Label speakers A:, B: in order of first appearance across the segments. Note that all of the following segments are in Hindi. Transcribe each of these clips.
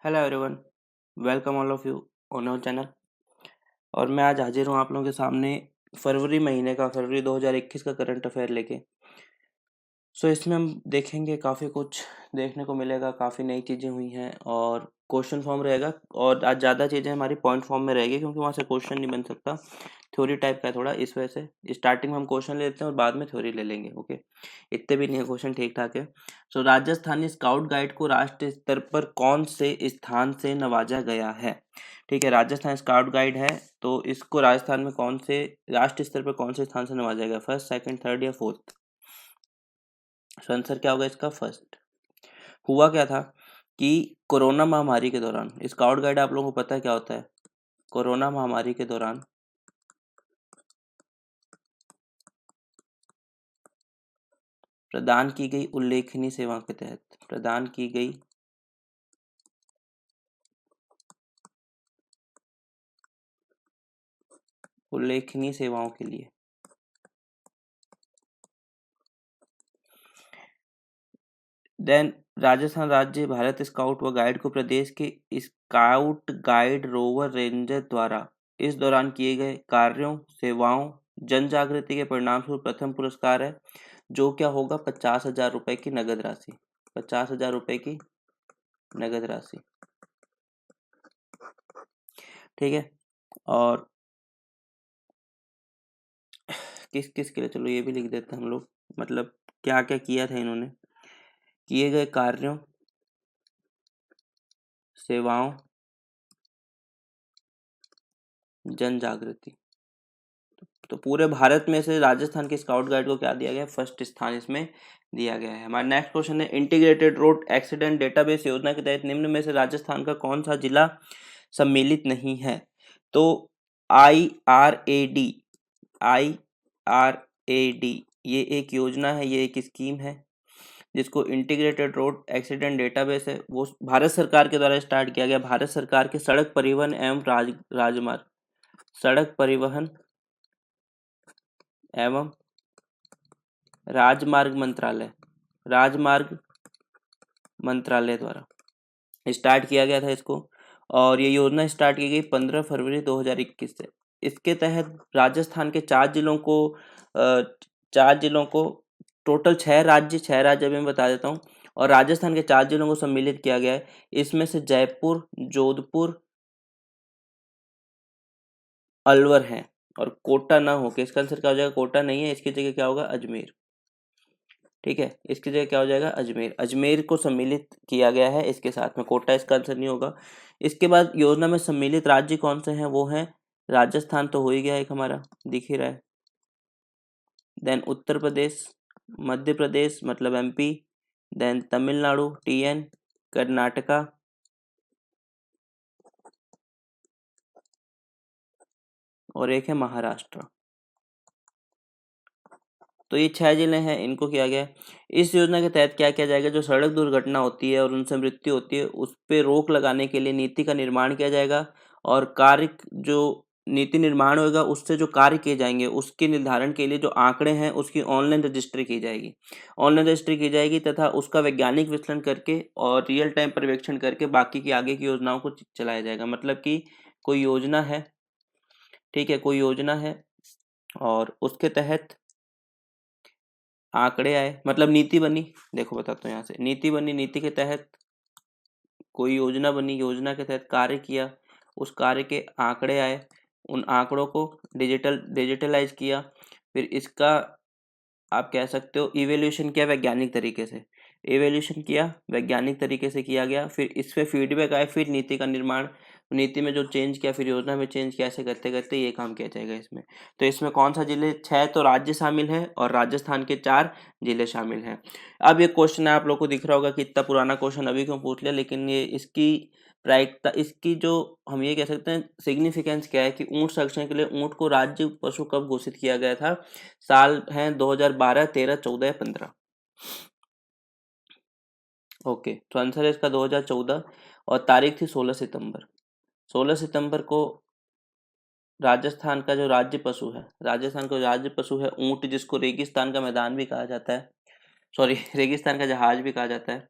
A: Hello everyone, welcome all of you on our channel. और मैं आज हाजिर हूँ आप लोगों के सामने फरवरी महीने का फरवरी 2021 का करंट अफेयर लेके। इसमें हम देखेंगे काफ़ी कुछ देखने को मिलेगा, काफ़ी नई चीज़ें हुई हैं और क्वेश्चन फॉर्म रहेगा। और आज ज़्यादा चीज़ें हमारी पॉइंट फॉर्म में रहेगी क्योंकि वहाँ से क्वेश्चन नहीं बन सकता, थ्योरी टाइप का है थोड़ा, इस वजह से स्टार्टिंग में हम क्वेश्चन ले लेते हैं और बाद में थ्योरी ले लेंगे। ओके, इतने भी नहीं है क्वेश्चन, ठीक ठाक है। राजस्थानी स्काउट गाइड को राष्ट्रीय स्तर पर कौन से स्थान से नवाजा गया है? ठीक है, राजस्थान स्काउट गाइड है तो इसको राजस्थान में कौन से राष्ट्रीय स्तर पर कौन से स्थान से नवाजा गया? फर्स्ट, सेकंड, थर्ड या फोर्थ? आंसर क्या होगा इसका? फर्स्ट। हुआ क्या था कि कोरोना महामारी के दौरान, स्काउट गाइड आप लोगों को पता है क्या होता है? कोरोना महामारी के दौरान प्रदान की गई उल्लेखनीय सेवा के तहत, प्रदान की गई उल्लेखनीय सेवाओं के लिए देन राजस्थान राज्य भारत स्काउट व गाइड को प्रदेश के स्काउट गाइड रोवर रेंजर द्वारा इस दौरान किए गए कार्यों, सेवाओं, जन जागृति के परिणामस्वरूप प्रथम पुरस्कार है, जो क्या होगा? 50,000 रुपए की नगद राशि। 50,000 रुपए की नगद राशि, ठीक है। और किस किस के लिए, चलो ये भी लिख देते हैं हम लोग, मतलब क्या क्या किया था इन्होंने। किए गए कार्यों, सेवाओं, जन जागृति। तो पूरे भारत में से राजस्थान के स्काउट गाइड को क्या दिया गया? फर्स्ट स्थान इसमें दिया गया है। हमारा नेक्स्ट क्वेश्चन है, इंटीग्रेटेड रोड एक्सीडेंट डेटाबेस योजना के तहत निम्न में से राजस्थान का कौन सा जिला सम्मिलित नहीं है? तो IRAD, IRAD ये एक योजना है, ये एक स्कीम है जिसको इंटीग्रेटेड रोड एक्सीडेंट डेटाबेस है, वो भारत सरकार के द्वारा स्टार्ट किया गया। भारत सरकार के सड़क परिवहन एवं राजमार्ग, सड़क परिवहन एवं राजमार्ग मंत्रालय, राजमार्ग मंत्रालय द्वारा स्टार्ट किया गया था इसको। और ये योजना स्टार्ट की गई 15 फरवरी 2021 से। इसके तहत राजस्थान के 4 जिलों को टोटल 6 राज्य अभी मैं बता देता हूँ। और राजस्थान के 4 जिलों को सम्मिलित किया गया है। इसमें से जयपुर, जोधपुर, अलवर है और कोटा ना होके इसका आंसर क्या हो जाएगा? कोटा नहीं है, इसकी जगह क्या होगा? अजमेर। ठीक है, इसकी जगह क्या हो जाएगा? अजमेर। अजमेर को सम्मिलित किया गया है इसके साथ में, कोटा इसका आंसर नहीं होगा। इसके बाद योजना में सम्मिलित राज्य कौन से हैं? वो हैं राजस्थान तो हो ही गया, एक हमारा दिख ही रहा है। देन उत्तर प्रदेश, मध्य प्रदेश मतलब MP, then Tamil Nadu TN, Karnataka और एक है महाराष्ट्र। तो ये 6 जिले हैं, इनको किया गया है। इस योजना के तहत क्या किया जाएगा? जो सड़क दुर्घटना होती है और उनसे मृत्यु होती है उस पे रोक लगाने के लिए नीति का निर्माण किया जाएगा। और कार्य जो नीति निर्माण होगा उससे जो कार्य किए जाएंगे उसके निर्धारण के लिए जो आंकड़े हैं उसकी ऑनलाइन रजिस्ट्री की जाएगी। ऑनलाइन रजिस्ट्री की जाएगी तथा उसका वैज्ञानिक विश्लेषण करके और रियल टाइम पर्यवेक्षण करके बाकी की आगे की योजनाओं को चलाया जाएगा। मतलब कि कोई योजना है, ठीक है, कोई योजना है और उसके तहत आंकड़े आए, मतलब नीति बनी। देखो बताता हूँ, यहाँ से नीति बनी, नीति के तहत कोई योजना बनी, योजना के तहत कार्य किया, उस कार्य के आंकड़े आए, उन आंकड़ों को डिजिटलाइज किया। फिर इसका आप कह सकते हो इवेल्यूशन किया वैज्ञानिक तरीके से, इवेल्यूशन किया वैज्ञानिक तरीके से किया गया। फिर इस पे फीडबैक आए, फिर नीति का निर्माण, नीति में जो चेंज किया, फिर योजना में चेंज किया, ऐसे करते करते ये काम किया जाएगा इसमें। तो इसमें कौन सा जिले? 6 तो राज्य शामिल है और राजस्थान के 4 जिले शामिल हैं। अब ये क्वेश्चन है, आप लोग को दिख रहा होगा कि इतना पुराना क्वेश्चन अभी क्यों पूछ लिया, लेकिन ये इसकी प्रायिकता, इसकी जो हम ये कह सकते हैं सिग्निफिकेंस क्या है कि ऊंट संरक्षण के लिए ऊंट को राज्य पशु कब घोषित किया गया था? साल हैं 2012, 13, 14 या 15। ओके, तो आंसर है इसका 2014 और तारीख थी 16 सितंबर। 16 सितंबर को राजस्थान का जो राज्य पशु है, राजस्थान का राज्य पशु है ऊंट, जिसको रेगिस्तान का मैदान भी कहा जाता है, सॉरी रेगिस्तान का जहाज भी कहा जाता है।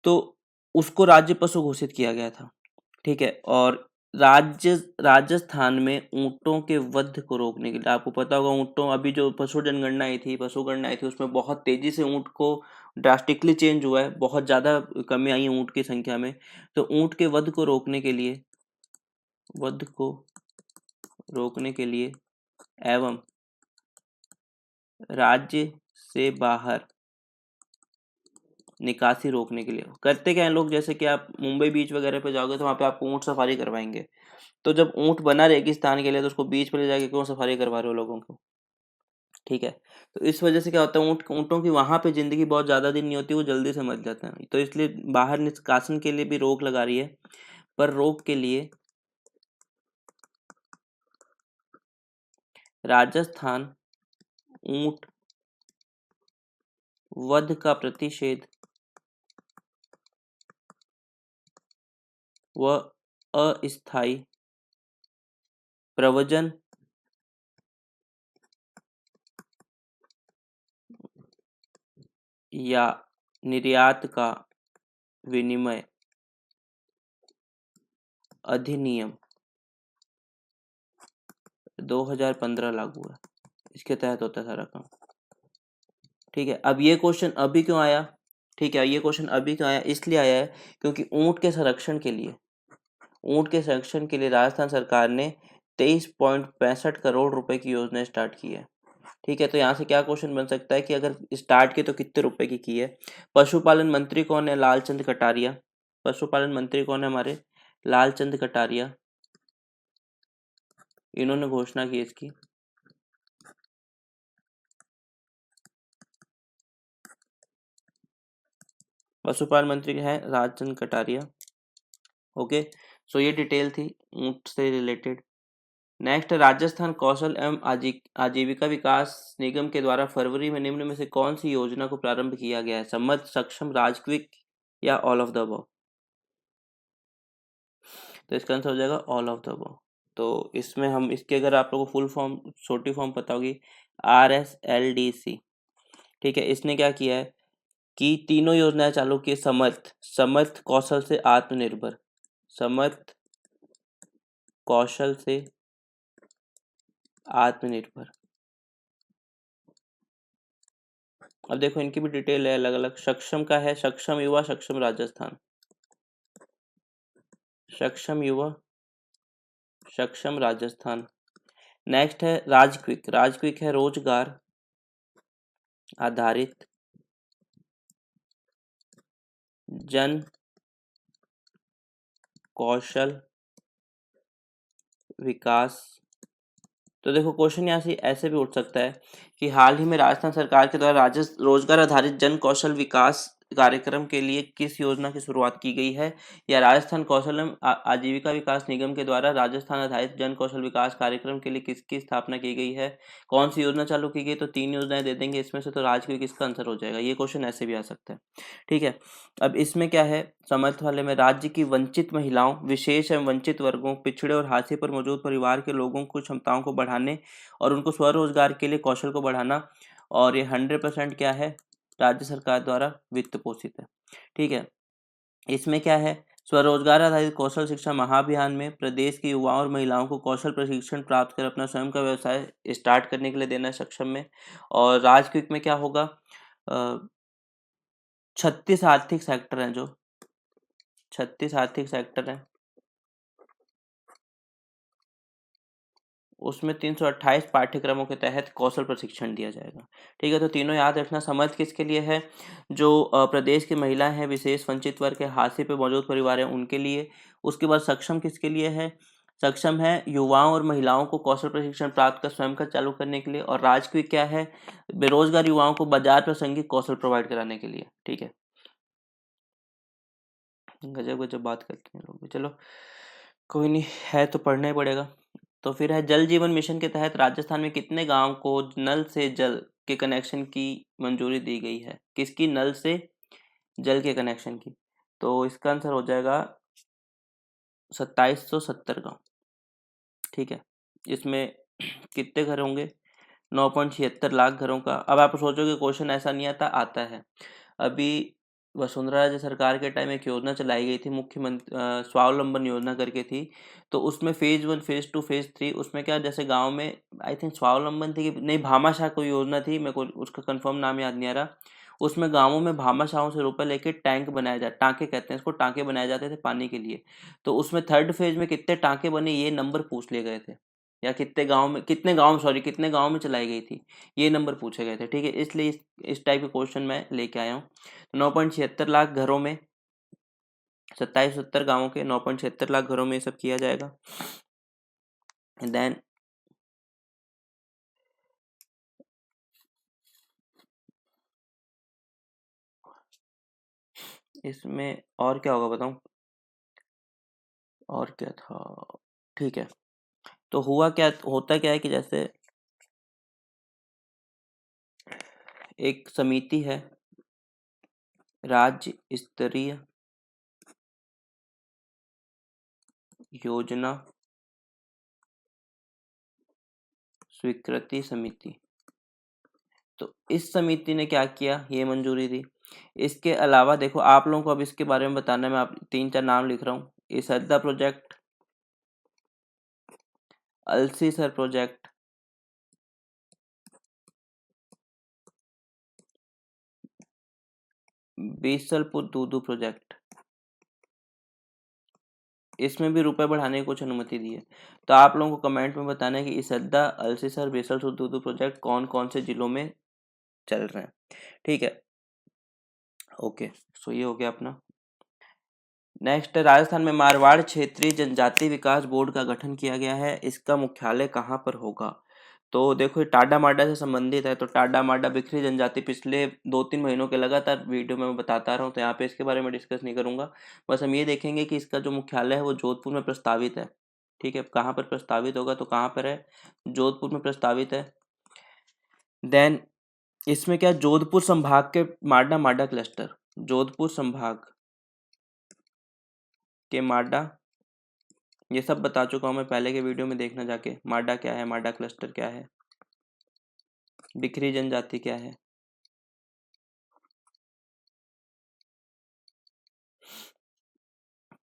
A: तो उसको राज्य पशु घोषित किया गया था। ठीक है। और राजस्थान में ऊँटों के वध को रोकने के लिए, आपको पता होगा ऊँटों, अभी जो पशु गणना आई थी उसमें बहुत तेज़ी से ऊँट को ड्रास्टिकली चेंज हुआ है, बहुत ज़्यादा कमी आई है ऊँट की संख्या में। तो ऊँट के वध को रोकने के लिए एवं राज्य से बाहर निकासी रोकने के लिए करते क्या है लोग, जैसे कि आप मुंबई बीच वगैरह पे जाओगे तो वहाँ पे आपको ऊँट सफारी करवाएंगे। तो जब ऊँट बना रेगिस्तान के लिए तो उसको बीच पे ले जाके क्यों सफारी करवा रहे हो लोगों को। ठीक है। तो इस वजह से क्या होता है, ऊँटों की वहाँ पे ज़िंदगी बहुत ज़्यादा दिन नहीं होती, वो जल्दी से मर जाते हैं। तो इसलिए बाहर निष्कासन के लिए भी रोक लगा रही है। पर रोक के लिए राजस्थान ऊँट वध का प्रतिषेध व अस्थायी प्रव्रजन या निर्यात का विनिमय अधिनियम 2015 लागू है। इसके तहत होता है सारा काम। ठीक है। अब ये क्वेश्चन अभी क्यों आया? ठीक है, ये क्वेश्चन अभी क्यों आया? इसलिए आया है क्योंकि ऊँट के संरक्षण के लिए राजस्थान सरकार ने 23.65 करोड़ रुपए की योजना स्टार्ट की है। ठीक है। तो यहाँ से क्या क्वेश्चन बन सकता है कि अगर स्टार्ट की तो कितने रुपए की है? पशुपालन मंत्री कौन है? लालचंद कटारिया। पशुपालन मंत्री कौन है हमारे? लालचंद कटारिया। इन्होंने घोषणा की इसकी। पशुपालन मंत्री है लालचंद कटारिया। ओके। सो ये डिटेल थी ऊँट से रिलेटेड। नेक्स्ट, राजस्थान कौशल एवं आजीविका विकास निगम के द्वारा फरवरी में निम्न में से कौन सी योजना को प्रारंभ किया गया है? समर्थ, सक्षम, राजक्विक या ऑल ऑफ द अबव? तो इसका आंसर हो जाएगा ऑल ऑफ द अबव। तो इसमें हम इसके, अगर आप लोगों को फुल फॉर्म, छोटी फॉर्म पता होगी, RSLDC। ठीक है। इसने क्या किया है कि तीनों योजनाएं चालू की। समर्थ कौशल से आत्मनिर्भर, समर्थ कौशल से आत्मनिर्भर। अब देखो इनकी भी डिटेल है अलग अलग। सक्षम का है सक्षम युवा, सक्षम राजस्थान, सक्षम युवा, सक्षम राजस्थान। नेक्स्ट है राजक्विक। राजक्विक है रोजगार आधारित जन कौशल विकास। तो देखो क्वेश्चन यहाँ से ऐसे भी उठ सकता है कि हाल ही में राजस्थान सरकार के द्वारा रोजगार आधारित जन कौशल विकास कार्यक्रम के लिए किस योजना की शुरुआत की गई है? या राजस्थान कौशल एवं आजीविका विकास निगम के द्वारा राजस्थान आधारित जन कौशल विकास कार्यक्रम के लिए किसकी स्थापना की गई है? कौन सी योजना चालू की गई? तो तीन योजनाएं दे देंगे इसमें से, तो राजकीय किसका आंसर हो जाएगा? ये क्वेश्चन ऐसे भी आ सकता है। ठीक है। अब इसमें क्या है, समर्थ वाले में, राज्य की वंचित महिलाओं, विशेष एवं वंचित वर्गों, पिछड़े और हाशिए पर मौजूद परिवार के लोगों को क्षमताओं को बढ़ाने और उनको स्वरोजगार के लिए कौशल को बढ़ाना। और ये 100% क्या है, राज्य सरकार द्वारा वित्त पोषित है। ठीक है। इसमें क्या है, स्वरोजगार आधारित कौशल शिक्षा महाअभियान में प्रदेश के युवाओं और महिलाओं को कौशल प्रशिक्षण प्राप्त कर अपना स्वयं का व्यवसाय स्टार्ट करने के लिए देना है सक्षम में। और राजक्विक में क्या होगा, 36 आर्थिक सेक्टर हैं, जो 36 आर्थिक सेक्टर हैं उसमें 328 पाठ्यक्रमों के तहत कौशल प्रशिक्षण दिया जाएगा। ठीक है। तो तीनों याद रखना। समर्थ किसके लिए है? जो प्रदेश की महिला हैं, विशेष वंचित वर्ग के, हाशिए पे मौजूद परिवार हैं, उनके लिए। उसके बाद सक्षम किसके लिए है? सक्षम है युवाओं और महिलाओं को कौशल प्रशिक्षण प्राप्त कर स्वयं का चालू करने के लिए। और राजकीय क्या है? बेरोजगार युवाओं को बाजार प्रासंगिक कौशल प्रोवाइड कराने के लिए। ठीक है। गजब गजब बात करते हैं लोग। चलो कोई नहीं, है तो पढ़ना ही पड़ेगा। तो फिर है, जल जीवन मिशन के तहत राजस्थान में कितने गांव को नल से जल के कनेक्शन की मंजूरी दी गई है? किसकी? नल से जल के कनेक्शन की। तो इसका आंसर हो जाएगा 2770 गांव। ठीक है। इसमें कितने घर होंगे? 9.76 लाख घरों का। अब आप सोचोगे क्वेश्चन ऐसा नहीं आता, आता है। अभी वसुंधरा राजे सरकार के टाइम एक योजना चलाई गई थी, मुख्यमंत्री स्वावलंबन योजना करके थी। तो उसमें फेज 1, फेज 2, फेज 3, उसमें क्या जैसे गांव में आई थिंक स्वावलंबन थी कि नहीं, भामाशाह कोई योजना थी, मेरे को उसका कंफर्म नाम याद नहीं आ रहा। उसमें गांवों में भामाशाहों से रुपए लेके टैंक बनाए जाते, टाँके कहते हैं इसको, टाँके बनाए जाते थे पानी के लिए। तो उसमें थर्ड फेज में कितने टाँके बने ये नंबर पूछ लिए गए थे, या कितने गाँव में चलाई गई थी, ये नंबर पूछे गए थे। ठीक है, इसलिए इस टाइप के क्वेश्चन मैं लेके आया हूँ। 9.76 लाख घरों में, 27-70 गांवों के 9.76 लाख घरों में ये सब किया जाएगा। देन इसमें और क्या होगा बताऊं, और क्या था। ठीक है, तो होता क्या है कि जैसे एक समिति है, राज्य स्तरीय योजना स्वीकृति समिति, तो इस समिति ने क्या किया, ये मंजूरी दी। इसके अलावा देखो, आप लोगों को अब इसके बारे में बताना है, मैं आप 3-4 नाम लिख रहा हूँ। Isarda project, Alsisar project, Bisalpur Dudu project, इसमें भी रुपए बढ़ाने की कुछ अनुमति दी है। तो आप लोगों को कमेंट में बताना है कि इसद्दा, अल्सीसर, बीसलपुर दूदू प्रोजेक्ट कौन कौन से जिलों में चल रहे हैं। ठीक है, ओके, सो ये हो गया अपना। नेक्स्ट, राजस्थान में मारवाड़ क्षेत्रीय जनजाति विकास बोर्ड का गठन किया गया है, इसका मुख्यालय कहाँ पर होगा। तो देखो, ये टाडा माडा से संबंधित है। तो टाडा माडा बिखरी जनजाति पिछले 2-3 महीनों के लगातार वीडियो में मैं बताता रहा हूँ, तो यहाँ पे इसके बारे में डिस्कस नहीं करूंगा। बस हम ये देखेंगे कि इसका जो मुख्यालय है वो जोधपुर में प्रस्तावित है। ठीक है, कहाँ पर प्रस्तावित होगा, तो कहाँ पर है, जोधपुर में प्रस्तावित है। देन इसमें क्या, जोधपुर संभाग के माडा माडा क्लस्टर, जोधपुर संभाग के माडा, ये सब बता चुका हूँ मैं पहले के वीडियो में, देखना जाके। माडा क्या है, माडा क्लस्टर क्या है, बिखरी जनजाति क्या है,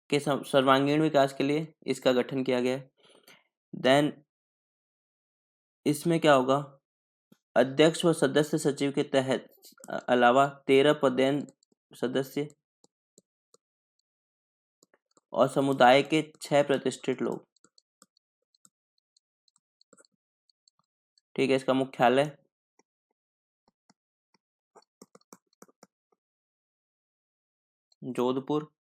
A: के सर्वांगीण विकास के लिए इसका गठन किया गया है। देन इसमें क्या होगा, अध्यक्ष व सदस्य सचिव के तहत अलावा 13 पदेन सदस्य और समुदाय के 6 प्रतिष्ठित लोग। ठीक है, इसका मुख्यालय जोधपुर,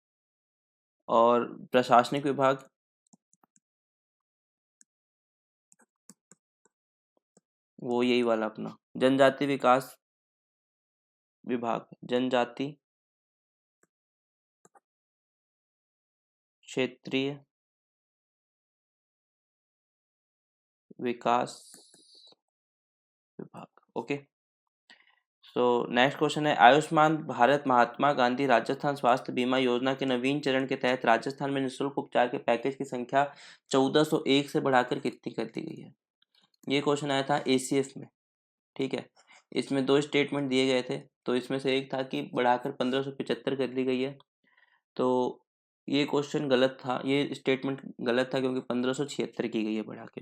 A: और प्रशासनिक विभाग वो यही वाला अपना जनजाति विकास विभाग, जनजाति क्षेत्रीय विकास विभाग। ओके, सो नेक्स्ट क्वेश्चन है, आयुष्मान भारत महात्मा गांधी राजस्थान स्वास्थ्य बीमा योजना के नवीन चरण के तहत राजस्थान में निःशुल्क उपचार के पैकेज की संख्या 1401 से बढ़ाकर कितनी कर दी गई है। ये क्वेश्चन आया था एसीएस में। ठीक है, इसमें 2 स्टेटमेंट दिए गए थे, तो इसमें से एक था कि बढ़ाकर 1575 कर दी गई है। तो ये क्वेश्चन गलत था, ये स्टेटमेंट गलत था, क्योंकि 1576 की गई है बढ़ा के।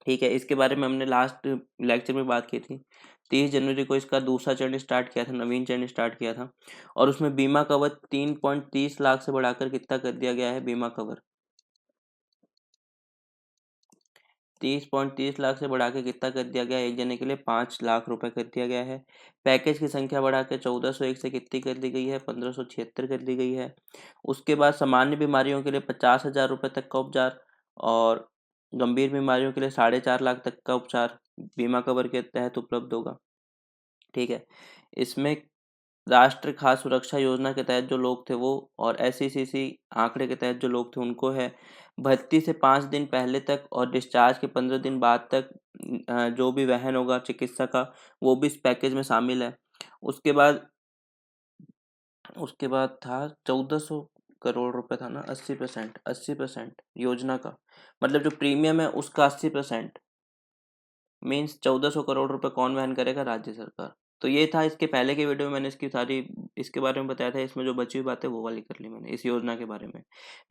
A: ठीक है, इसके बारे में हमने लास्ट लेक्चर में बात की थी। 30 जनवरी को इसका दूसरा चरण स्टार्ट किया था, नवीन चरण स्टार्ट किया था, और उसमें बीमा कवर 3.30 लाख से बढ़ाकर कितना कर दिया गया है, बीमा कवर 30.30 लाख से बढ़ा के कितना कर दिया गया है, एक जने के लिए 5 लाख रुपए कर दिया गया है। पैकेज की संख्या बढ़ा के 1401 से कितनी कर दी गई है, 1576 कर दी गई है। उसके बाद सामान्य बीमारियों के लिए 50,000 रुपये तक का उपचार, और गंभीर बीमारियों के लिए 4.5 लाख तक का उपचार बीमा कवर के तहत उपलब्ध होगा। ठीक है, इसमें राष्ट्रीय खाद्य सुरक्षा योजना के तहत जो लोग थे वो, और एसईसीसी आंकड़े के तहत जो लोग थे उनको है, भर्ती से 5 दिन पहले तक और डिस्चार्ज के 15 दिन बाद तक जो भी वहन होगा चिकित्सा का, वो भी इस पैकेज में शामिल है। उसके बाद उसके बाद था 1400 करोड़ रुपए था ना, 80%, 80% योजना का, मतलब जो प्रीमियम है उसका 80%, मीन्स 1400 करोड़ रुपए कौन वहन करेगा, राज्य सरकार। तो ये था इसके पहले के वीडियो में, मैंने इसके बारे में बताया था। इसमें जो बची हुई बातें वो वाली कर ली मैंने इस योजना के बारे में।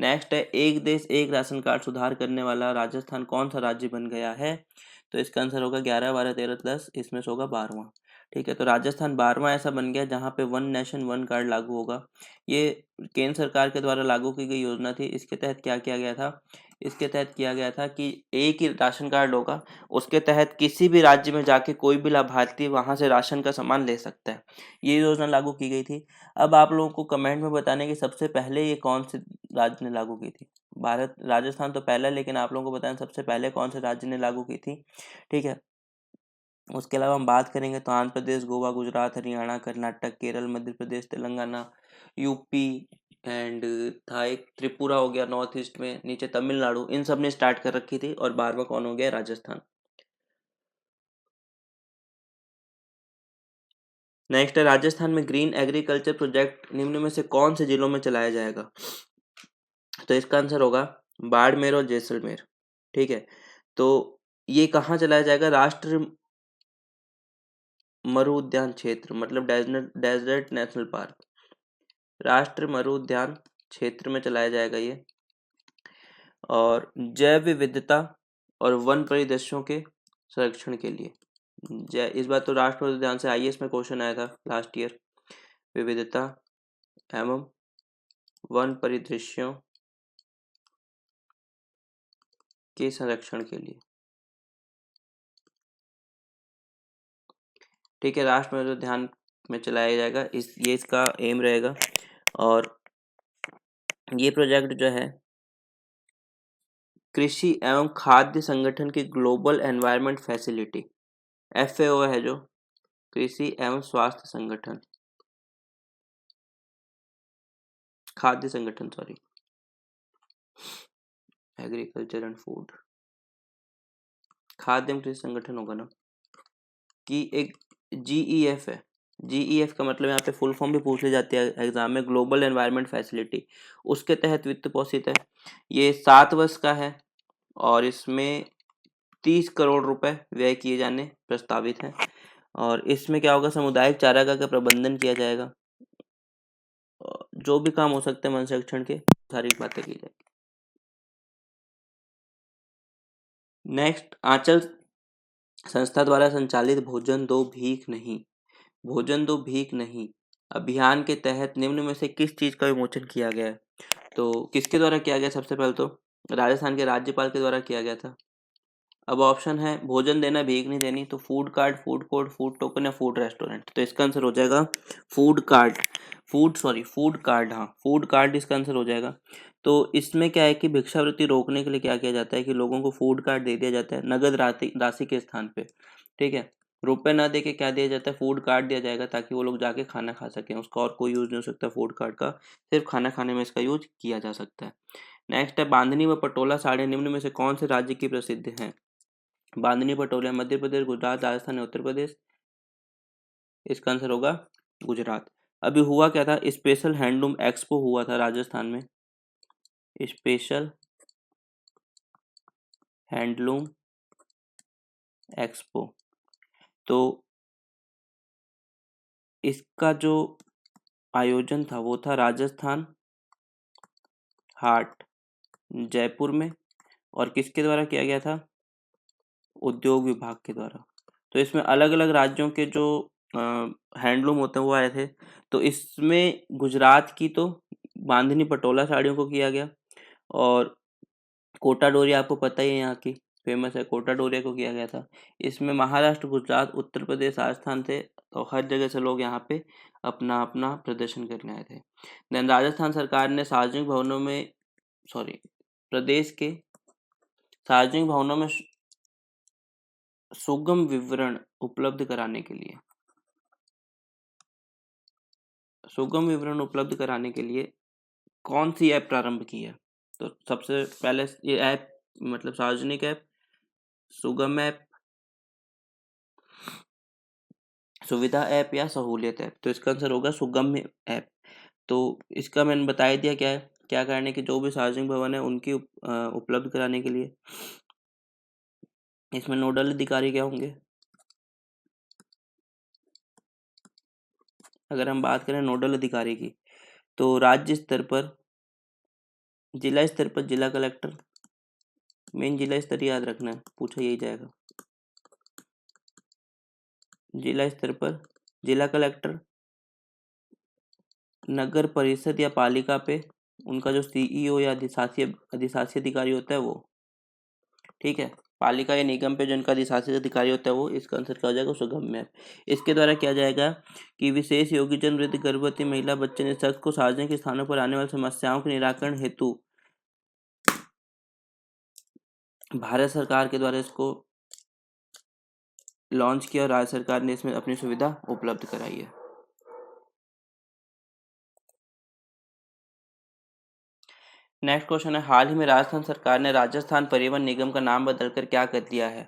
A: नेक्स्ट है, एक देश एक राशन कार्ड सुधार करने वाला राजस्थान कौन सा राज्य बन गया है? तो इसका आंसर होगा 11, 12, 13, 10, इसमें से होगा 12वां। ठीक है, तो राजस्थान 12वां ऐसा बन गया जहाँ पे वन नेशन वन कार्ड लागू होगा। ये केंद्र सरकार के द्वारा लागू की गई योजना थी। इसके तहत क्या किया गया था? इसके तहत किया गया था कि एक ही राशन कार्ड होगा, उसके तहत किसी भी राज्य में जाके कोई भी लाभार्थी वहां से राशन का सामान ले सकता है। ये योजना लागू की गई थी। अब आप लोगों को कमेंट में बताने की सबसे पहले ये कौन से राज्य ने लागू की थी? भारत राजस्थान तो पहला, लेकिन आप लोगों को बताएं सबसे पहले कौन से राज्य ने लागू की थी। ठीक है, उसके अलावा हम बात करेंगे तो आंध्र प्रदेश, गोवा, गुजरात, हरियाणा, कर्नाटक, केरल, मध्य प्रदेश, तेलंगाना, यूपी एंड था एक त्रिपुरा हो गया नॉर्थ ईस्ट में, नीचे तमिलनाडु, इन सब ने स्टार्ट कर रखी थी। और 12वां कौन हो गया? राजस्थान। नेक्स्ट है, राजस्थान में ग्रीन एग्रीकल्चर प्रोजेक्ट निम्न में से कौन से जिलों में चलाया जाएगा? तो इसका आंसर होगा बाड़मेर और जैसलमेर। ठीक है, तो ये कहाँ चलाया जाएगा? राष्ट्र मरु उद्यान क्षेत्र, मतलब डेजर्ट नेशनल पार्क, राष्ट्र मरु उद्यान क्षेत्र में चलाया जाएगा ये। और जैव विविधता और वन परिदृश्यों के संरक्षण के लिए। इस बार तो राष्ट्र मरु उद्यान से आईएएस में क्वेश्चन आया था लास्ट ईयर। विविधता एवं वन परिदृश्यों के संरक्षण के लिए। ठीक है, राष्ट्र मरु उद्यान में चलाया जाएगा, ये इसका एम रहेगा। और ये प्रोजेक्ट जो है कृषि एवं खाद्य संगठन की ग्लोबल एनवायरनमेंट फैसिलिटी, एफएओ है जो कृषि एवं स्वास्थ्य संगठन, खाद्य संगठन, सॉरी, एग्रीकल्चर एंड फूड, खाद्य एवं कृषि संगठन होगा ना, कि एक जीईएफ है। जीईएफ का मतलब यहाँ पे फुल फॉर्म भी पूछ ली जाती है एग्जाम में, ग्लोबल एनवायरनमेंट फैसिलिटी। उसके तहत वित्त पोषित है। ये 7 वर्ष का है और इसमें 30 करोड़ रुपए व्यय किए जाने प्रस्तावित हैं। और इसमें क्या होगा? सामुदायिक चारागाह का प्रबंधन किया जाएगा। जो भी काम हो सकते हैं वन संरक्षण के, सारी बातें की जाएगी। नेक्स्ट, आंचल संस्था द्वारा संचालित भोजन दो भीख नहीं अभियान के तहत निम्न में से किस चीज का विमोचन किया गया है? तो किसके द्वारा किया गया? सबसे पहले तो राजस्थान के राज्यपाल के द्वारा किया गया था। अब ऑप्शन है भोजन देना, भीख नहीं देनी, तो food card, food court, food token या फूड रेस्टोरेंट। तो इसका आंसर हो जाएगा फूड कार्ड। फूड कार्ड, हाँ, फूड कार्ड इसका आंसर हो जाएगा। तो इसमें क्या है कि भिक्षावृत्ति रोकने के लिए क्या किया जाता है कि लोगों को फूड कार्ड दे दिया जाता है नगद राशि राशि के स्थान पे। ठीक है, रुपए ना दे के क्या दिया जाता है? फूड कार्ड दिया जाएगा, ताकि वो लोग जाके खाना खा सकें। उसका और कोई यूज नहीं हो सकता फूड कार्ड का, सिर्फ खाना खाने में इसका यूज किया जा सकता है। नेक्स्ट है, बांधनी व पटोला साड़ी निम्न में से कौन से राज्य की प्रसिद्ध है? बांधनी पटोले मध्य प्रदेश, गुजरात, राजस्थान या उत्तर प्रदेश। इसका आंसर होगा गुजरात। अभी हुआ क्या था? स्पेशल हैंडलूम एक्सपो हुआ था राजस्थान में। स्पेशल हैंडलूम एक्सपो, तो इसका जो आयोजन था वो था राजस्थान हाट, जयपुर में। और किसके द्वारा किया गया था? उद्योग विभाग के द्वारा। तो इसमें अलग अलग राज्यों के जो हैंडलूम होते हैं वो आए थे। तो इसमें गुजरात की तो बांधनी पटोला साड़ियों को किया गया। और कोटा डोरिया आपको पता ही है, यहाँ की फेमस है, कोटा डोरिया को किया गया था। इसमें महाराष्ट्र, गुजरात, उत्तर प्रदेश, राजस्थान थे। तो हर जगह से लोग यहाँ पे अपना अपना प्रदर्शन करने आए थे। देन राजस्थान सरकार ने सार्वजनिक भवनों में, सॉरी, प्रदेश के सार्वजनिक भवनों में सुगम विवरण उपलब्ध कराने के लिए, सुगम विवरण उपलब्ध कराने के लिए कौन सी ऐप प्रारंभ की है? तो सबसे पहले ये ऐप, मतलब सार्वजनिक ऐप, सुगम ऐप, सुविधा ऐप या सहूलियत ऐप। तो इसका आंसर होगा सुगम्य ऐप। तो इसका मैंने बता ही दिया क्या है, क्या करने की, जो भी सार्वजनिक भवन है उनकी उपलब्ध कराने के लिए। इसमें नोडल अधिकारी क्या होंगे? अगर हम बात करें नोडल अधिकारी की, तो राज्य स्तर पर, जिला स्तर पर जिला कलेक्टर, मेन जिला स्तर याद रखना है, पूछा यही जाएगा। जिला स्तर पर जिला कलेक्टर, नगर परिषद या पालिका पे उनका जो सीईओ या अधिशासी अधिशासी अधिकारी होता है वो, ठीक है। पालिका या निगम पे जो इनका अधिशासी अधिकारी होता है वो, इसका आंसर क्या हो जाएगा, सुगम्य है। इसके द्वारा किया जाएगा कि विशेष योग्यजन, वृद्ध, गर्भवती महिला, बच्चे ने शख्स को सार्वजनिक स्थानों पर आने वाली समस्याओं के निराकरण हेतु भारत सरकार के द्वारा इसको लॉन्च किया और राज्य सरकार ने इसमें अपनी सुविधा उपलब्ध कराई है। नेक्स्ट क्वेश्चन है, हाल ही में राजस्थान सरकार ने राजस्थान परिवहन निगम का नाम बदलकर क्या कर दिया है?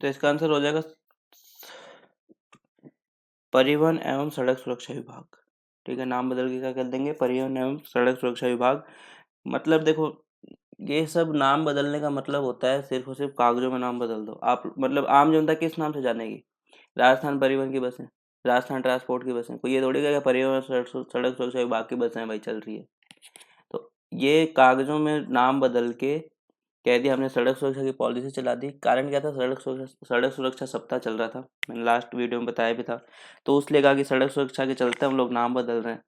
A: तो इसका आंसर हो जाएगा परिवहन एवं सड़क सुरक्षा विभाग। ठीक है, नाम बदल के क्या कर देंगे, परिवहन एवं सड़क सुरक्षा विभाग। मतलब देखो, ये सब नाम बदलने का मतलब होता है सिर्फ और सिर्फ कागजों में नाम बदल दो आप, मतलब आम जनता किस नाम से जानेगी? राजस्थान परिवहन की बसें, राजस्थान ट्रांसपोर्ट की बसें, कोई ये थोड़ी कहेगा परिवहन सड़क सुरक्षा विभाग की बसें भाई चल रही है। तो ये कागजों में नाम बदल के कह दिया हमने सड़क सुरक्षा की पॉलिसी चला दी। कारण क्या था, सड़क सुरक्षा सप्ताह चल रहा था, मैंने लास्ट वीडियो में बताया भी था। तो उसने कहा कि सड़क सुरक्षा के चलते हम लोग नाम बदल रहे हैं,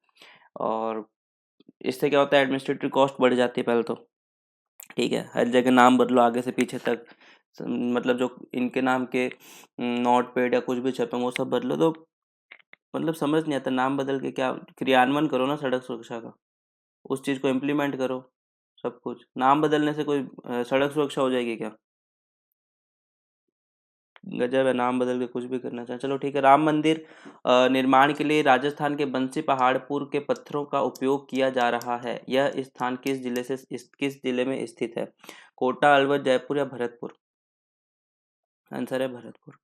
A: और इससे क्या होता है, एडमिनिस्ट्रेटिव कॉस्ट बढ़ जाती है पहले तो। ठीक है, हर जगह नाम बदलो आगे से पीछे तक, मतलब जो इनके नाम के नोट पेड या कुछ भी छपे वो सब बदलो, तो मतलब समझ नहीं आता, नाम बदल के क्या क्रियान्वयन करो ना सड़क सुरक्षा का, उस चीज़ को इम्प्लीमेंट करो। सब कुछ नाम बदलने से कोई सड़क सुरक्षा हो जाएगी क्या? गजब है, नाम बदल के कुछ भी करना चाहे। चलो ठीक है, राम मंदिर निर्माण के लिए राजस्थान के बंसी पहाड़पुर के पत्थरों का उपयोग किया जा रहा है। यह स्थान किस जिले में स्थित है? कोटा, अलवर, जयपुर या भरतपुर? आंसर है भरतपुर।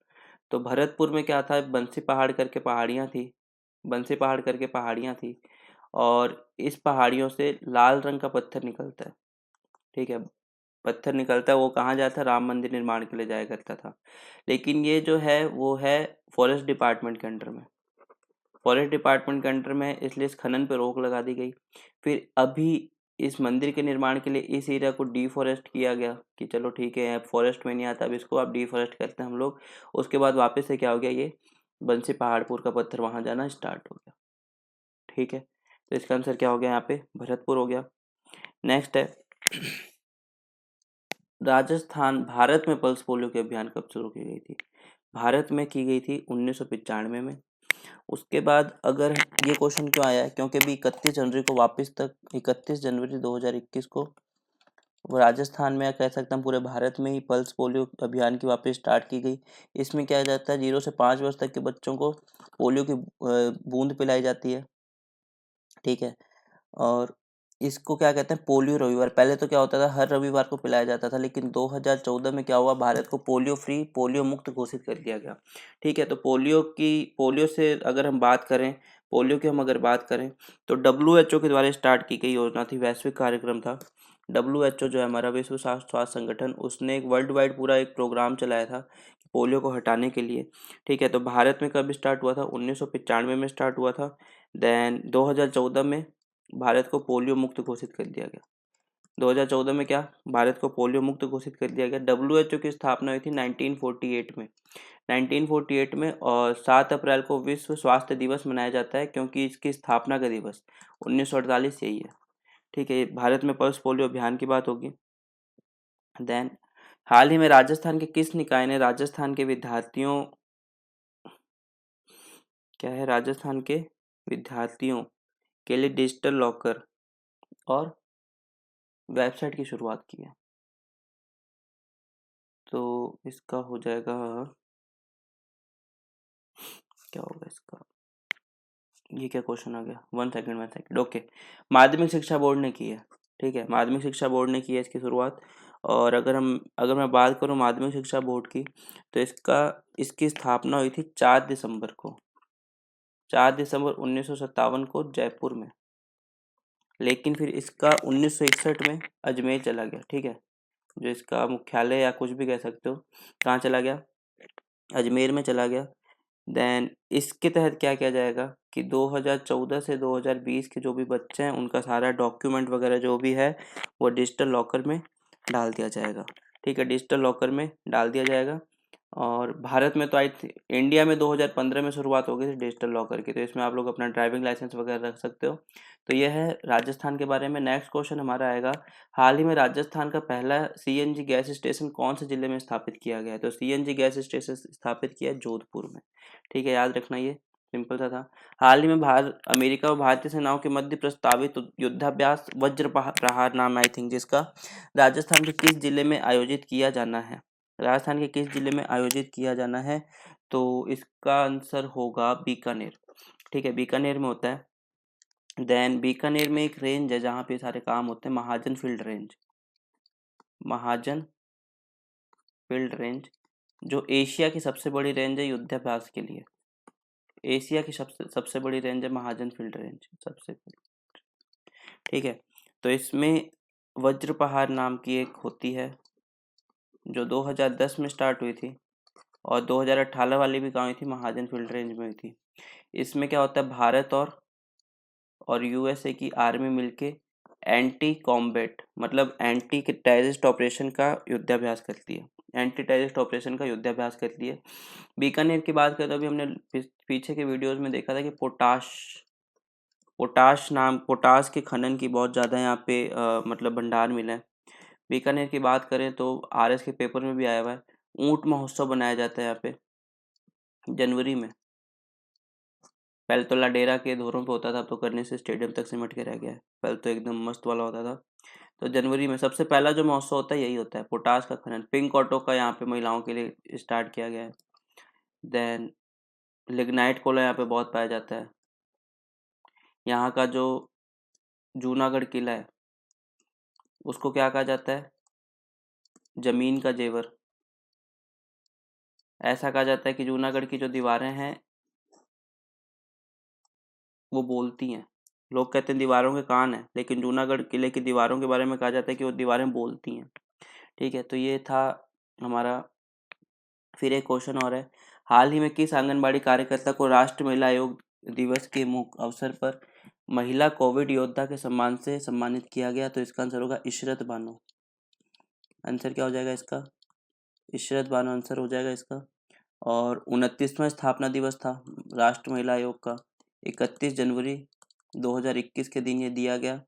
A: तो भरतपुर में क्या था, बंसी पहाड़ करके पहाड़ियाँ थी, बंसी पहाड़ करके पहाड़ियाँ थी, और इस पहाड़ियों से लाल रंग का पत्थर निकलता है। ठीक है, पत्थर निकलता है, वो कहाँ जाता है, राम मंदिर निर्माण के लिए जाया करता था। लेकिन ये जो है वो है फॉरेस्ट डिपार्टमेंट के अंडर में, फॉरेस्ट डिपार्टमेंट के अंडर में, इसलिए इस खनन पे रोक लगा दी गई। फिर अभी इस मंदिर के निर्माण के लिए इस एरिया को डिफॉरेस्ट किया गया कि चलो ठीक है, फॉरेस्ट में नहीं आता, अब इसको आप डिफॉरेस्ट करते हैं हम लोग। उसके बाद वापस से क्या हो गया, ये बंसी पहाड़पुर का पत्थर वहां जाना स्टार्ट हो गया। ठीक है, तो इसका आंसर क्या हो गया, यहाँ पे भरतपुर हो गया। नेक्स्ट है, राजस्थान भारत में पल्स पोलियो के अभियान कब शुरू की गई थी? भारत में की गई थी 1995 में। उसके बाद अगर ये क्वेश्चन क्यों आया है, क्योंकि अभी 31 जनवरी को वापस तक 31 जनवरी 2021 को वो राजस्थान में, कह सकते हैं पूरे भारत में ही पल्स पोलियो अभियान की वापस स्टार्ट की गई। इसमें क्या जाता है, 0 से 5 वर्ष तक के बच्चों को पोलियो की बूंद पिलाई जाती है। ठीक है, और इसको क्या कहते हैं, पोलियो रविवार। पहले तो क्या होता था, हर रविवार को पिलाया जाता था, लेकिन 2014 में क्या हुआ, भारत को पोलियो फ्री, पोलियो मुक्त घोषित कर दिया गया। ठीक है, तो पोलियो से अगर हम बात करें, पोलियो की हम अगर बात करें, तो WHO के द्वारा स्टार्ट की गई योजना थी, वैश्विक कार्यक्रम था। WHO जो है हमारा विश्व स्वास्थ्य संगठन, उसने एक वर्ल्ड वाइड पूरा एक प्रोग्राम चलाया था पोलियो को हटाने के लिए। ठीक है, तो भारत में कब स्टार्ट हुआ था, 1995 में स्टार्ट हुआ था। देन 2014 में भारत को पोलियो मुक्त घोषित कर दिया गया। 2014 में क्या, भारत को पोलियो मुक्त घोषित कर दिया गया। WHO की स्थापना हुई थी 1948 में, 1948 में, और 7 अप्रैल को विश्व स्वास्थ्य दिवस मनाया जाता है, क्योंकि इसकी स्थापना का दिवस 1948 यही है। ठीक है, भारत में पल्स पोलियो अभियान की बात होगी। देन हाल ही में राजस्थान के किस निकाय ने राजस्थान के विद्यार्थियों, क्या है, राजस्थान के विद्यार्थियों के लिए डिजिटल लॉकर और वेबसाइट की शुरुआत की है? तो इसका हो जाएगा, क्या होगा इसका, ये क्या क्वेश्चन आ गया, 1 सेकंड ओके। माध्यमिक शिक्षा बोर्ड ने की है। ठीक है, माध्यमिक शिक्षा बोर्ड ने की है इसकी शुरुआत। और अगर मैं बात करूं माध्यमिक शिक्षा बोर्ड की, तो इसकी स्थापना हुई थी 4 दिसंबर को, 4 दिसंबर 1957 को जयपुर में। लेकिन फिर इसका 1961 में अजमेर चला गया। ठीक है, जो इसका मुख्यालय या कुछ भी कह सकते हो, कहाँ चला गया, अजमेर में चला गया। देन इसके तहत क्या किया जाएगा कि 2014 से 2020 के जो भी बच्चे हैं उनका सारा डॉक्यूमेंट वगैरह जो भी है वो डिजिटल लॉकर में डाल दिया जाएगा। ठीक है, डिजिटल लॉकर में डाल दिया जाएगा। और भारत में तो इंडिया में 2015 में शुरुआत हो गई थी डिजिटल लॉकर की, तो इसमें आप लोग अपना ड्राइविंग लाइसेंस वगैरह रख सकते हो। तो यह है राजस्थान के बारे में। नेक्स्ट क्वेश्चन हमारा आएगा, हाल ही में राजस्थान का पहला सीएनजी गैस स्टेशन कौन से जिले में स्थापित किया गया है? तो सीएनजी गैस स्टेशन स्थापित किया है जोधपुर में। ठीक है, याद रखना, ये सिंपल सा था। हाल ही में भारत अमेरिका और भारतीय सेनाओं के मध्य प्रस्तावित युद्धाभ्यास वज्र प्रहार नाम आई थिंक, जिसका राजस्थान के किस जिले में आयोजित किया जाना है? राजस्थान के किस जिले में आयोजित किया जाना है? तो इसका आंसर होगा बीकानेर। ठीक है, बीकानेर में होता है। देन बीकानेर में एक रेंज है जहाँ पे सारे काम होते हैं, महाजन फील्ड रेंज। महाजन फील्ड रेंज जो एशिया की सबसे बड़ी रेंज है युद्धाभ्यास के लिए। एशिया की सबसे सबसे बड़ी रेंज है महाजन फील्ड रेंज, सबसे बड़ी। ठीक है, तो इसमें वज्रपहार नाम की एक होती है जो 2010 में स्टार्ट हुई थी, और 2018 वाली भी कहाँ हुई थी? महाजन फील्ड रेंज में हुई थी। इसमें क्या होता है, भारत और यूएसए की आर्मी मिलके एंटी कॉम्बैट मतलब एंटी टेररिस्ट ऑपरेशन का युद्धाभ्यास करती है। एंटी टेररिस्ट ऑपरेशन का युद्धाभ्यास करती है। बीकानेर की बात करें तो अभी हमने पीछे के वीडियोस में देखा था कि पोटाश के खनन की बहुत ज़्यादा यहाँ पे मतलब भंडार मिला है। बीकानेर की बात करें तो आरएस के पेपर में भी आया हुआ है, ऊंट महोत्सव बनाया जाता है यहाँ पे जनवरी में। पहले तो लाडेरा के धोरों पे होता था, अब तो करने से स्टेडियम तक सिमट के रह गया है। पहले तो एकदम मस्त वाला होता था। तो जनवरी में सबसे पहला जो महोत्सव होता है यही होता है, पोटाश का खनन। पिंक ऑटो का यहाँ पे महिलाओं के लिए स्टार्ट किया गया है। देन लिग्नाइट कोला यहाँ पे बहुत पाया जाता है। यहाँ का जो जूनागढ़ किला है उसको क्या कहा जाता है? जमीन का जेवर। ऐसा कहा जाता है कि जूनागढ़ की जो दीवारें हैं वो बोलती हैं। लोग कहते हैं दीवारों के कान हैं, लेकिन जूनागढ़ किले की दीवारों के बारे में कहा जाता है कि वो दीवारें बोलती हैं। ठीक है, तो ये था हमारा। फिर एक क्वेश्चन और है, हाल ही में किस आंगनबाड़ी कार्यकर्ता को राष्ट्रीय महिला आयोग दिवस के मुख्य अवसर पर महिला कोविड योद्धा के सम्मान से सम्मानित किया गया? तो इसका आंसर होगा इशरत बानो। आंसर क्या हो जाएगा इसका? इशरत बानो आंसर हो जाएगा इसका। और 29वां स्थापना दिवस था राष्ट्रीय महिला आयोग का, 31 जनवरी 2021 के दिन ये दिया गया।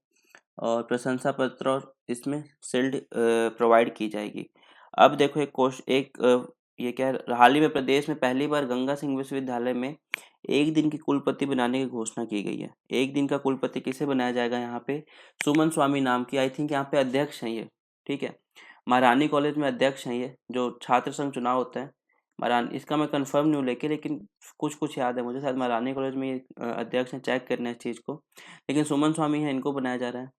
A: और प्रशंसा पत्र और इसमें शील्ड प्रोवाइड की जाएगी। अब देखो एक क्वेश्चन, ये क्या है, हाल ही में प्रदेश में पहली बार गंगा सिंह विश्वविद्यालय में एक दिन की कुलपति बनाने की घोषणा की गई है। एक दिन का कुलपति किसे बनाया जाएगा यहाँ पे? सुमन स्वामी नाम की, आई थिंक यहाँ पे अध्यक्ष हैं ये। ठीक है, महारानी कॉलेज में अध्यक्ष हैं ये, जो छात्र संघ चुनाव होता है महारानी, इसका मैं कंफर्म नहीं हूँ लेकिन कुछ कुछ याद है मुझे, शायद महारानी कॉलेज में ये अध्यक्ष हैं, चेक करना है इस चीज़ को। लेकिन सुमन स्वामी है, इनको बनाया जा रहा है।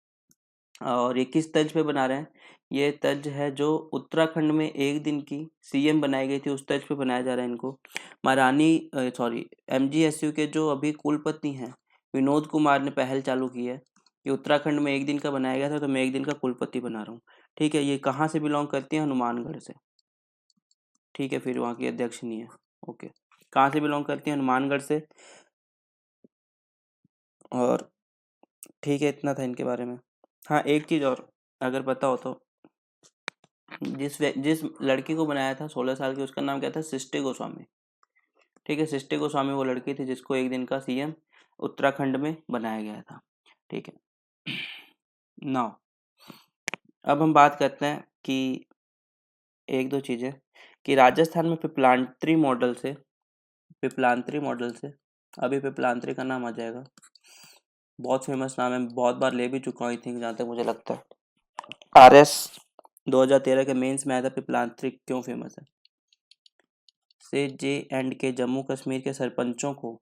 A: और ये किस तर्ज पे बना रहे हैं? ये तर्ज है जो उत्तराखंड में एक दिन की सीएम बनाई गई थी, उस तर्ज पे बनाया जा रहा है इनको। एमजीएसयू के जो अभी कुलपति हैं विनोद कुमार ने पहल चालू की है कि उत्तराखंड में एक दिन का बनाया गया था, तो मैं एक दिन का कुलपति बना रहा हूँ। ठीक है, ये कहाँ से बिलोंग करती है? हनुमानगढ़ से। ठीक है, फिर वहाँ की अध्यक्ष नहीं है। ओके, कहाँ से बिलोंग करती है? हनुमानगढ़ से। और ठीक है, इतना था इनके बारे में। हाँ, एक चीज़ और अगर पता हो तो, जिस लड़की को बनाया था 16 साल की, उसका नाम क्या था? सृष्टि गोस्वामी। ठीक है, सृष्टि गोस्वामी वो लड़की थी जिसको एक दिन का सीएम उत्तराखंड में बनाया गया था। ठीक है, नाउ अब हम बात करते हैं कि एक दो चीज़ें, कि राजस्थान में पिपलांत्री मॉडल से अभी पिपलांत्री का नाम आ जाएगा। बहुत फेमस नाम है, बहुत बार ले भी चुका हूँ, आई थिंक, जहाँ तक मुझे लगता है। आरएस 2013 के मेंस में आया था पिपलांत्री क्यों फेमस है? से जे एंड के जम्मू कश्मीर के सरपंचों को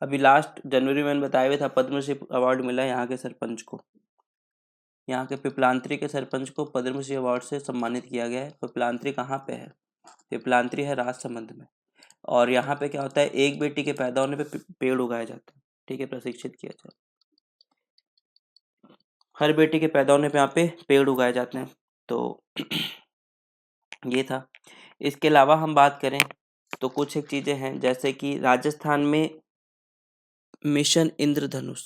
A: अभी लास्ट जनवरी में मैंने बताया हुआ था, पद्मश्री अवार्ड मिला यहाँ के सरपंच को। यहाँ के पिपलांत्री के सरपंच को पद्मश्री अवार्ड से सम्मानित किया गया है। पिपलांत्री कहाँ पे है? पिपलांत्री है राजसमंद में। और यहाँ पे क्या होता है, एक बेटी के पैदा होने पे पेड़ उगाए जाते हैं। ठीक है, प्रशिक्षित किया जाता है। हर बेटी के पैदा होने पे यहाँ पे पेड़ उगाए जाते हैं। तो ये था। इसके अलावा हम बात करें तो कुछ एक चीज़ें हैं, जैसे कि राजस्थान में मिशन इंद्रधनुष,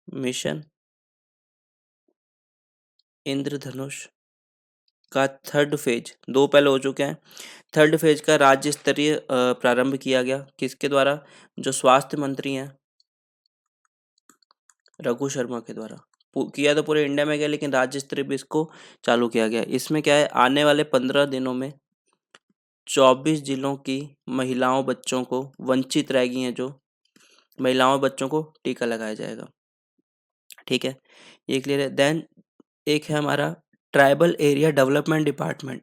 A: मिशन इंद्रधनुष का थर्ड फेज, 2 पहले हो चुके हैं। थर्ड फेज का राज्य स्तरीय प्रारंभ किया गया, किसके द्वारा? जो स्वास्थ्य मंत्री हैं, रघु शर्मा के द्वारा। किया तो पूरे इंडिया में गया, लेकिन राज्य स्तरीय भी इसको चालू किया गया। इसमें क्या है, आने वाले 15 दिनों में 24 जिलों की महिलाओं बच्चों को, वंचित रह गई हैं जो महिलाओं बच्चों को टीका लगाया जाएगा। ठीक है, ये क्लियर है। देन एक है हमारा tribal area development department,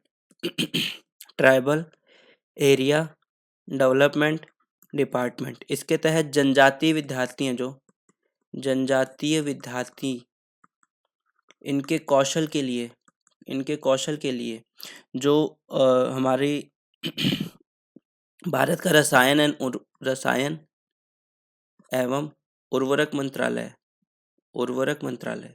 A: tribal area development department. इसके तहत जनजातीय विद्यार्थी हैं जो जनजातीय विद्यार्थी, इनके कौशल के लिए, इनके कौशल के लिए जो हमारी भारत का रसायन एवं उर्वरक मंत्रालय,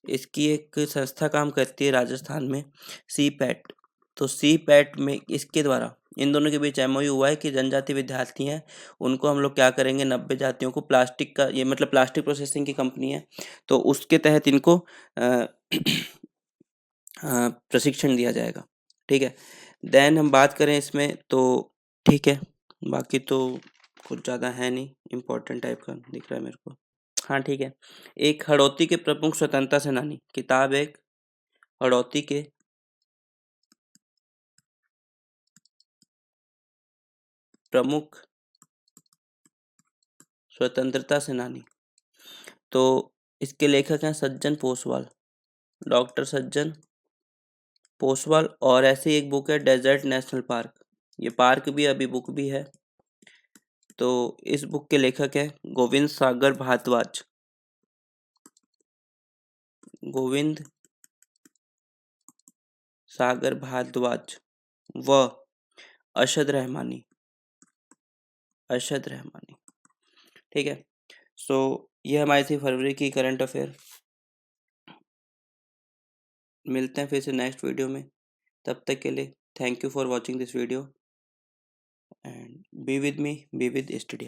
A: इसकी एक संस्था काम करती है राजस्थान में, सीपैट। तो सीपैट में इसके द्वारा इन दोनों के बीच एमओयू हुआ है कि जनजातीय विद्यार्थी हैं, उनको हम लोग क्या करेंगे, 90 जातियों को प्लास्टिक का, ये मतलब प्लास्टिक प्रोसेसिंग की कंपनी है, तो उसके तहत इनको प्रशिक्षण दिया जाएगा। ठीक है, देन हम बात करें इसमें तो ठीक है, बाकी तो कुछ ज़्यादा है नहीं, इम्पोर्टेंट टाइप का दिख रहा है मेरे को। हाँ ठीक है, एक हड़ौती के प्रमुख स्वतंत्रता सेनानी, किताब एक हड़ौती के प्रमुख स्वतंत्रता सेनानी, तो इसके लेखक हैं सज्जन पोसवाल, डॉक्टर सज्जन पोसवाल। और ऐसे एक बुक है डेजर्ट नेशनल पार्क, ये पार्क भी अभी बुक भी है। तो इस बुक के लेखक हैं गोविंद सागर भारद्वाज, गोविंद सागर भारद्वाज व अरशद रहमानी। ठीक है, सो ये हमारी थी फरवरी की करंट अफेयर। मिलते हैं फिर से नेक्स्ट वीडियो में, तब तक के लिए thank you for watching this video and be with me, be with study.